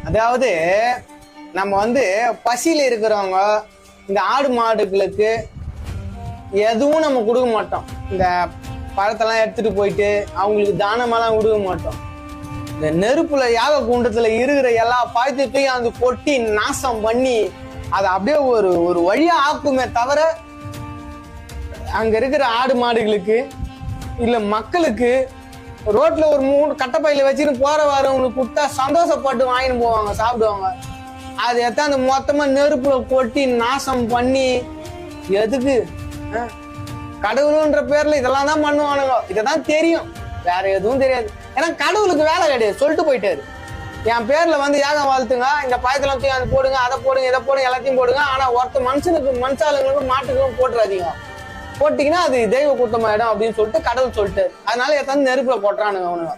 அதாவது நம்ம பசியில இருக்கிறவங்க இந்த ஆடு மாடுகளுக்கு எதுவும் நம்ம கொடுக்க மாட்டோம். இந்த பழத்தெல்லாம் எடுத்துட்டு போயிட்டு அவங்களுக்கு தானமெல்லாம் கொடுக்க மாட்டோம். இந்த நெருப்புல யாக குண்டத்துல இருக்கிற எல்லா பழத்தையும் அந்த கொட்டி நாசம் பண்ணி அதை அப்படியே ஒரு ஒரு வழியா ஆக்குமே தவிர அங்க இருக்கிற ஆடு மாடுகளுக்கு இல்ல மக்களுக்கு ரோட்ல ஒரு 3 கட்டப்பையில வச்சுன்னு போற வரவங்களுக்கு கொடுத்தா சந்தோஷப்பட்டு வாங்கின்னு போவாங்க, சாப்பிடுவாங்க. அது எத்தாந்து மொத்தமா நெருப்புல கொட்டி நாசம் பண்ணி எதுக்கு? கடவுளுன்ற பேர்ல இதெல்லாம் தான் பண்ணுவானுங்க. இததான் தெரியும், வேற எதுவும் தெரியாது. ஏன்னா கடவுளுக்கு வேலை கிடையாது, சொல்லிட்டு போயிட்டாரு. என் பேர்ல யாகம் வாழ்த்துங்க, இந்த பயத்தெல்லாம் தூக்கி அது போடுங்க, அதை போடுங்க, இதை போடுங்க, எல்லாத்தையும் போடுங்க. ஆனா ஒருத்த மனுஷாளுங்களுக்கும் மாட்டுக்கும் போட்டுறாதீங்க. போட்டீங்கன்னா அது தெய்வ கூட்டமாயிடும் அப்படின்னு சொல்லிட்டு கடவுள் சொல்லிட்டாரு. அதனால எத்தாந்து நெருப்புல போட்டுறானுங்க அவனுங்க.